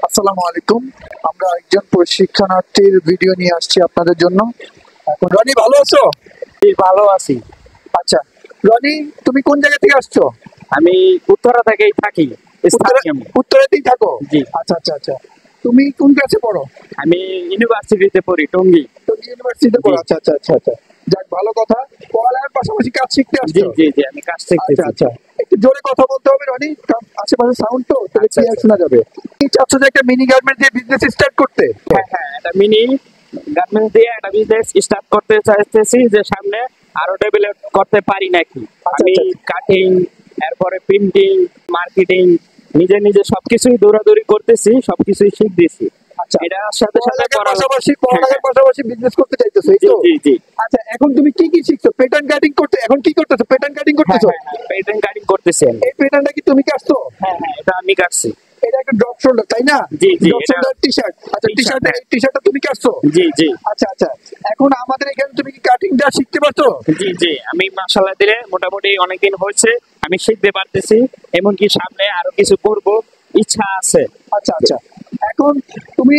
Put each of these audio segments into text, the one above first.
আসসালামু আলাইকুম। আমরা একজন প্রশিক্ষণার্থীর ভিডিও নিয়ে আসছি আপনাদের জন্য। এখন রনি, ভালো আছো? জি, ভালো আছি। আচ্ছা রনি, তুমি কোন জায়গা থেকে আসছো? আমি উত্তরা থেকেই থাকি, উত্তরা, স্থানীয় আমি। উত্তরাতেই থাকো? জি। আচ্ছা আচ্ছা আচ্ছা। তুমি কোন ক্লাসে পড়ো? আমি ইউনিভার্সিটিতে পড়ি, টঙ্গী। তুমি ইউনিভার্সিটিতে পড়ো? জি। আচ্ছা আচ্ছা আচ্ছা আচ্ছা। যাক, ভালো কথা। পড়ালেখার পাশাপাশি কাজ শিখতে জি আসছো? জি জি, আমি কাজ আচ্ছা শিখতেছি। আচ্ছা। একটু জোরে কথা বলতে হবে রনি, কারণ আশেপাশে সাউন্ড তো, তাহলে আচ্ছা ক্লিয়ার আচ্ছা। শোনা যাবে। কি চাচ্ছ, যে একটা মিনি গার্মেন্ট দিয়ে বিজনেস স্টার্ট করতে? হ্যাঁ হ্যাঁ, একটা মিনি গার্মেন্টস দিয়ে একটা বিজনেস স্টার্ট করতে চাইতেছি, যে সামনে আরো ডেভেলপ করতে পারি নাকি। আচ্ছা আমি আচ্ছা কাটিং, এরপরে প্রিন্টিং, মার্কেটিং, নিজে নিজে সবকিছুই দৌড়াদৌড়ি করতেছি, সবকিছুই শিখতেছি। আচ্ছা। এটার সাথে সাথে পড়ালেখার পাশাপাশি বিজনেস করতে চাইতেছো, এই জি তো? জি জি। আচ্ছা, এখন তুমি কি কি শিখছো? প্যাটার্ন কাটিং করতে, এখন কি করতেছো? প্যাটার্ন কাটিং হ্যাঁ করতেছো? হ্যাঁ হ্যাঁ, পেইন্টিং কাটিং করতেছি আমি। এই প্যাটার্নটা কি তুমি কাটছো? হ্যাঁ হ্যাঁ, এটা আমি কাটছি। এটা একটা ড্রপ শোল্ডার, তাই না? জি জি, ড্রপ এটা শোল্ডার টি শার্ট। আচ্ছা, টি t-shirt, শার্টটা, হ্যাঁ। এই টি শার্টটা তুমি কাটছো? জি জি আচ্ছা আচ্ছা। এখন আমাদের এখানে তুমি কি কাটিংটা শিখতে পারছো? জি জি, আমি মাশাআল্লাহ দিলে মোটামুটি অনেকদিন হয়েছে, আমি শিখতে পারতেছি। এমনকি সামনে আরো কিছু করব, ইচ্ছা আছে। আচ্ছা আচ্ছা। এখন তুমি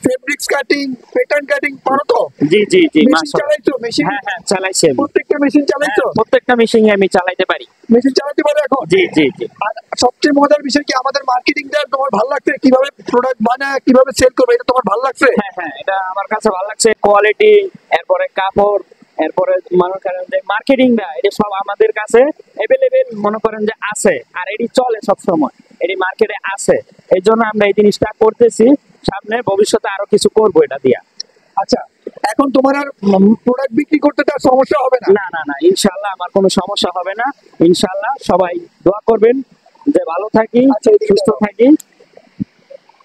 ফেব্রিক্স কাটিং, প্যাটার্ন কাটিং পারো তো? জি জি জি, মেশিন মাশাআল্লাহ। চালাইছো? মেশিন হ্যাঁ হ্যাঁ, চালাইছি আমি। প্রত্যেকটা মেশিন হ্যাঁ, চালাইছো? প্রত্যেকটা মেশিন আমি চালাইতে পারি। মেশিন চালাতে পারো এখন? জি জি জি। আর সবচেয়ে মজার বিষয় কি, আমাদের মার্কেটিংটা তোমার ভালো লাগছে? কিভাবে প্রোডাক্ট বানায়, কিভাবে সেল করবে, এটা তোমার ভালো লাগছে? হ্যাঁ হ্যাঁ, এটা আমার কাছে ভালো লাগছে। কোয়ালিটি, এরপরে কাপড়, এরপরে মনে করেন যে মার্কেটিংটা, এটা সব আমাদের কাছে অ্যাভেলেবেল মনে করেন যে আছে, আর এটি চলে সব সময়, এটি মার্কেটে আছে। এই জন্য আমরা এই জিনিসটা করতেছি, সামনে ভবিষ্যতে আরো কিছু করবো এটা দিয়া। আচ্ছা, এখন তোমার আর প্রোডাক্ট বিক্রি করতে তার সমস্যা হবে না? না না না, ইনশাআল্লাহ আমার কোনো সমস্যা হবে না। ইনশাআল্লাহ সবাই দোয়া করবেন যে ভালো থাকি, আচ্ছা, এদিকে সুস্থ দাঁড়াও। থাকি।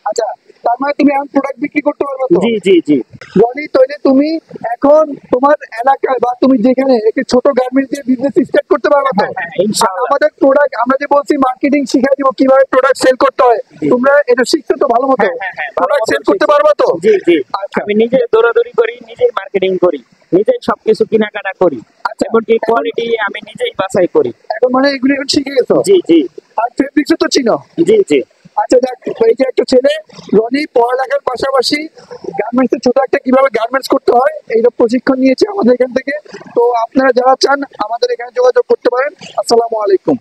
আচ্ছা, তার মানে তুমি এখন প্রোডাক্ট বিক্রি করতে পারবে তো? জি জি জি। রনি, তাহলে তুমি এখন তোমার এলাকায় বা তুমি যেখানে একটি ছোট গার্মেন্টস দিয়ে বিজনেস স্টার্ট করতে পারবে তো? হ্যাঁ হ্যাঁ, আর ইনশাআল্লাহ। আমাদের প্রোডাক্ট, আমরা যে বলছি মার্কেটিং শিখাই দিব, কিভাবে প্রোডাক্ট সেল করতে হয়, জি। তোমরা এটা শিখছো তো ভালো মতো? হ্যাঁ হ্যাঁ হ্যাঁ, ভালো প্রোডাক্ট মতো সেল করতে শিখছি। পারবে তো? জি জি। আচ্ছা। আমি নিজে দৌড়াদৌড়ি করি, নিজেই মার্কেটিং করি, নিজেই সবকিছু কেনাকাটা করি, আচ্ছা, এমনকি কোয়ালিটি আমি নিজেই বাছাই করি। এখন মানে এগুলো এখন শিখে গেছো? জি জি আর ফেব্রিক্সও তো চিনো? জি জি। আচ্ছা দেখ, এই যে একটা ছেলে রনি পড়ালেখার পাশাপাশি গার্মেন্টস ছোট একটা কিভাবে গার্মেন্টস করতে হয় এইরকম প্রশিক্ষণ নিয়েছে আমাদের এখান থেকে। তো আপনারা যারা চান আমাদের এখানে যোগাযোগ করতে পারেন। আসসালামু আলাইকুম।